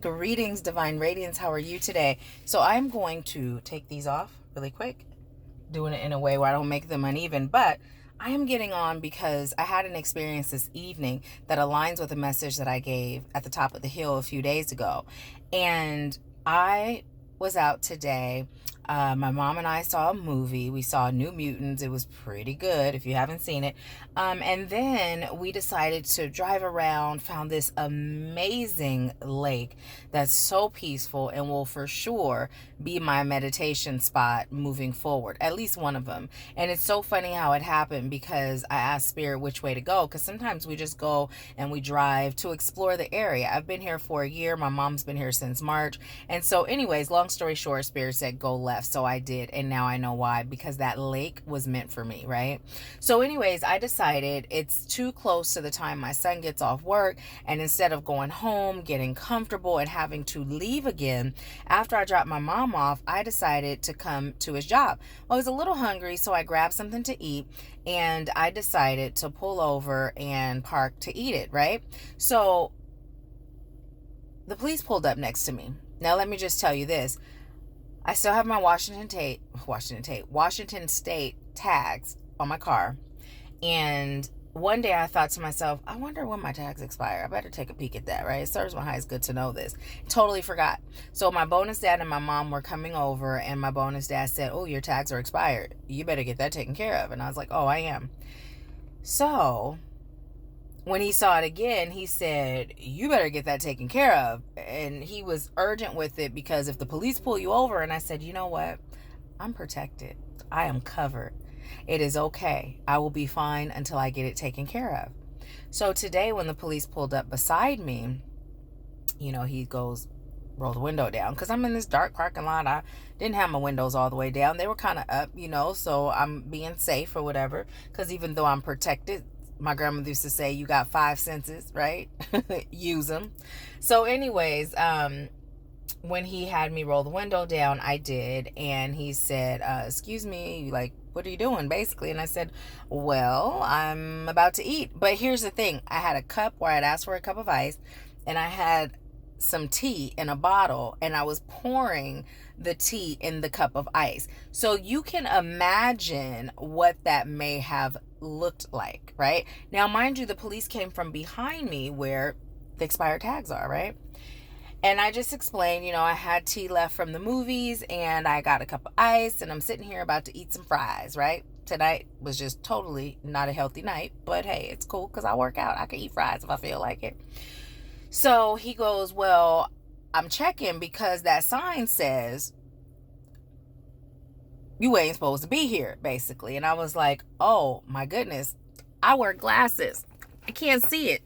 Greetings, Divine Radiance. How are you today? So I'm going to take these off really quick, doing it in a way where I don't make them uneven, but I am getting on because I had an experience this evening that aligns with a message that I gave at the top of the hill a few days ago. And I was out today. My mom and I saw a movie. We saw New Mutants. It was pretty good if you haven't seen it. And then we decided to drive around, found this amazing lake that's so peaceful and will for sure be my meditation spot moving forward, at least one of them. And it's so funny how it happened because I asked Spirit which way to go, because sometimes we just go and we drive to explore the area. I've been here for a year. My mom's been here since March. And so anyways, long story short, Spirit said go left. So I did, and now I know why, because that lake was meant for me, right? So anyways, I decided it's too close to the time my son gets off work, and instead of going home, getting comfortable, and having to leave again after I dropped my mom off, I decided to come to his job. I was a little hungry, so I grabbed something to eat, and I decided to pull over and park to eat it, right? So the police pulled up next to me. Now let me just tell you this. I still have my Washington State tags on my car. And one day I thought to myself, I wonder when my tags expire. I better take a peek at that, right? It serves my highest good to know this. Totally forgot. So my bonus dad and my mom were coming over, and my bonus dad said, oh, your tags are expired. You better get that taken care of. And I was like, oh, I am. So when he saw it again, he said, you better get that taken care of. And he was urgent with it because if the police pull you over, and I said, you know what? I'm protected. I am covered. It is okay. I will be fine until I get it taken care of. So today when the police pulled up beside me, he goes, roll the window down, because I'm in this dark parking lot. I didn't have my windows all the way down. They were kind of up, so I'm being safe or whatever, because even though I'm protected, my grandmother used to say, you got 5 senses, right? Use them. So anyways, when he had me roll the window down, I did. And he said, excuse me, like, what are you doing, basically? And I said, well, I'm about to eat. But here's the thing. I had a cup where I'd asked for a cup of ice, and I had some tea in a bottle, and I was pouring the tea in the cup of ice. So you can imagine what that may have looked like, right? Now, mind you, the police came from behind me where the expired tags are, right? And I just explained, I had tea left from the movies, and I got a cup of ice, and I'm sitting here about to eat some fries, right? Tonight was just totally not a healthy night, but hey, it's cool because I work out. I can eat fries if I feel like it. So he goes, well, I'm checking because that sign says you ain't supposed to be here, basically. And I was like, oh my goodness, I wear glasses. I can't see it.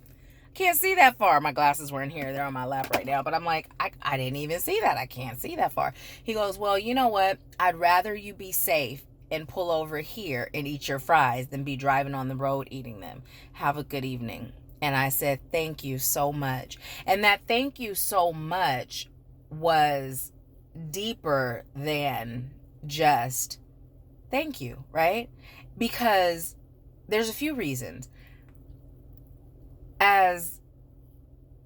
Can't see that far. My glasses were in here. They're on my lap right now. But I'm like, I didn't even see that. I can't see that far. He goes, well, you know what? I'd rather you be safe and pull over here and eat your fries than be driving on the road eating them. Have a good evening. And I said, thank you so much. And that thank you so much was deeper than just thank you, right? Because there's a few reasons. As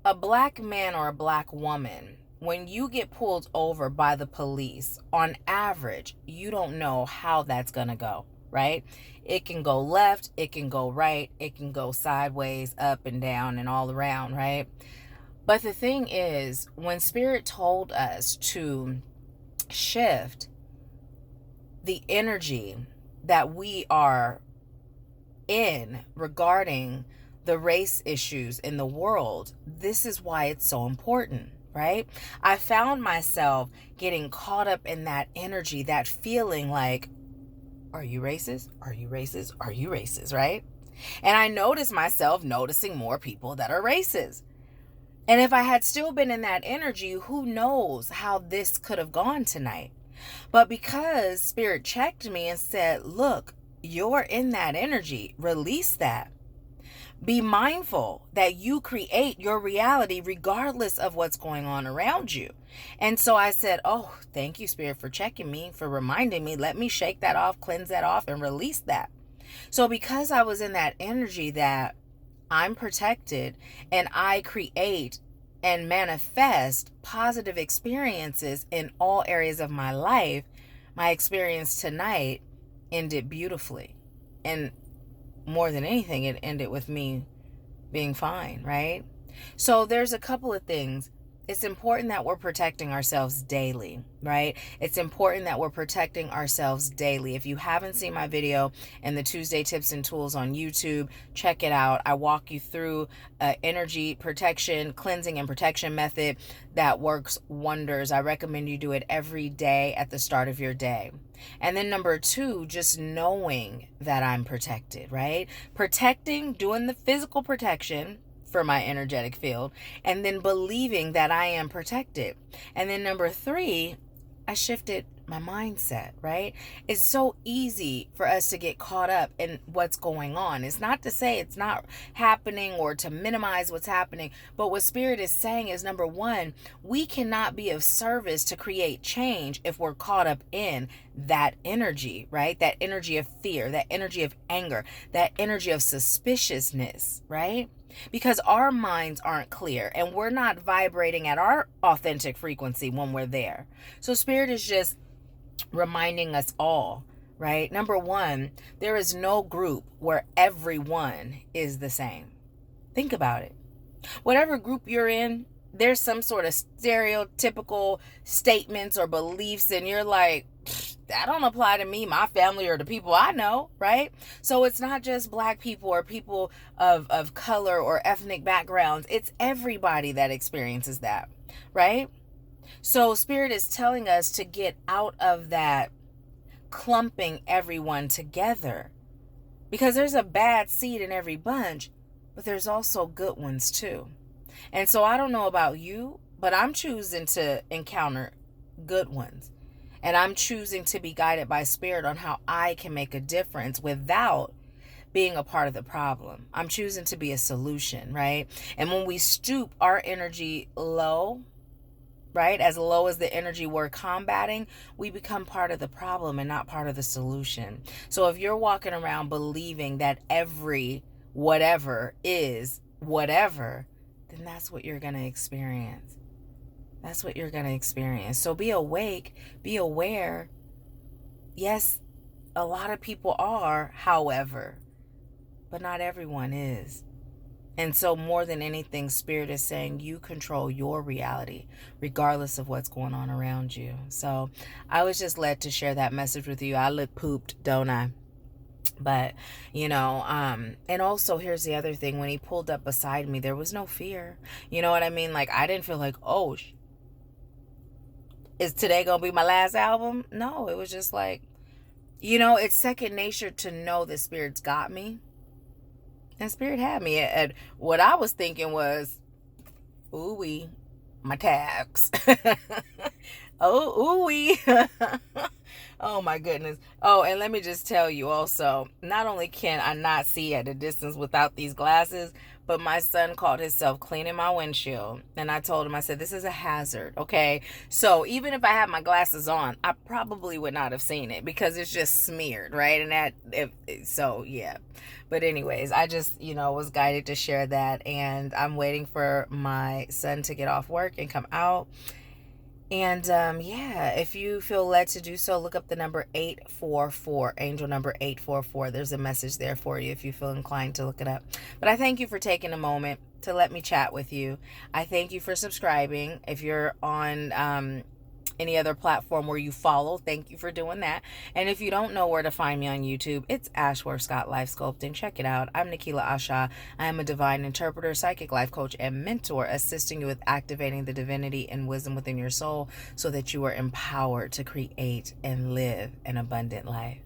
a black man or a black woman, when you get pulled over by the police, on average, you don't know how that's going to go, right? It can go left, it can go right, it can go sideways, up and down and all around, right? But the thing is, when Spirit told us to shift the energy that we are in regarding the race issues in the world, this is why it's so important, right? I found myself getting caught up in that energy, that feeling like, are you racist? Are you racist? Are you racist, right? And I noticed myself noticing more people that are racist. And if I had still been in that energy, who knows how this could have gone tonight. But because Spirit checked me and said, look, you're in that energy, release that. Be mindful that you create your reality regardless of what's going on around you. And so I said, oh, thank you, Spirit, for checking me, for reminding me. Let me shake that off, cleanse that off, and release that. So because I was in that energy that I'm protected and I create and manifest positive experiences in all areas of my life, my experience tonight ended beautifully. And more than anything, it ended with me being fine, right? So there's a couple of things. It's important that we're protecting ourselves daily, right? It's important that we're protecting ourselves daily. If you haven't seen my video and the Tuesday tips and tools on YouTube, check it out. I walk you through energy protection, cleansing and protection method that works wonders. I recommend you do it every day at the start of your day. And then number 2, just knowing that I'm protected, right? Protecting, doing the physical protection for my energetic field, and then believing that I am protected. And then number 3, I shifted my mindset, right? It's so easy for us to get caught up in what's going on. It's not to say it's not happening or to minimize what's happening, but what Spirit is saying is, number 1, we cannot be of service to create change if we're caught up in that energy, right? That energy of fear, that energy of anger, that energy of suspiciousness, right? Because our minds aren't clear and we're not vibrating at our authentic frequency when we're there. So Spirit is just reminding us all, right? Number 1, there is no group where everyone is the same. Think about it. Whatever group you're in, there's some sort of stereotypical statements or beliefs, and you're like, that don't apply to me, my family, or the people I know, right? So it's not just Black people or people of color or ethnic backgrounds. It's everybody that experiences that, right? So Spirit is telling us to get out of that clumping everyone together, because there's a bad seed in every bunch, but there's also good ones too. And so I don't know about you, but I'm choosing to encounter good ones. And I'm choosing to be guided by Spirit on how I can make a difference without being a part of the problem. I'm choosing to be a solution, right? And when we stoop our energy low, right, as low as the energy we're combating, we become part of the problem and not part of the solution. So if you're walking around believing that every whatever is whatever, then that's what you're going to experience. That's what you're going to experience. So be awake, be aware. Yes, a lot of people are, however, but not everyone is. And so more than anything, Spirit is saying you control your reality, regardless of what's going on around you. So I was just led to share that message with you. I look pooped, don't I? But, and also here's the other thing. When he pulled up beside me, there was no fear. You know what I mean? Like, I didn't feel like, oh, is today going to be my last album? No, it was just like, it's second nature to know that Spirit's got me. And Spirit had me. And what I was thinking was, ooh-wee, my tags. Oh, ooh-wee. Oh, my goodness. Oh, and let me just tell you also, not only can I not see at a distance without these glasses, but my son caught himself cleaning my windshield. And I told him, I said, this is a hazard, okay? So even if I had my glasses on, I probably would not have seen it because it's just smeared, right? And yeah. But anyways, I just, was guided to share that. And I'm waiting for my son to get off work and come out. And if you feel led to do so, look up the number 844, angel number 844. There's a message there for you if you feel inclined to look it up. But I thank you for taking a moment to let me chat with you. I thank you for subscribing. If you're on any other platform where you follow, thank you for doing that. And if you don't know where to find me on YouTube, it's AshworthScott Life Sculpting. Check it out. I'm Nahkila Asha. I am a divine interpreter, psychic life coach, and mentor, assisting you with activating the divinity and wisdom within your soul so that you are empowered to create and live an abundant life.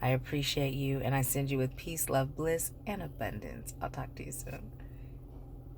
I appreciate you, and I send you with peace, love, bliss, and abundance. I'll talk to you soon.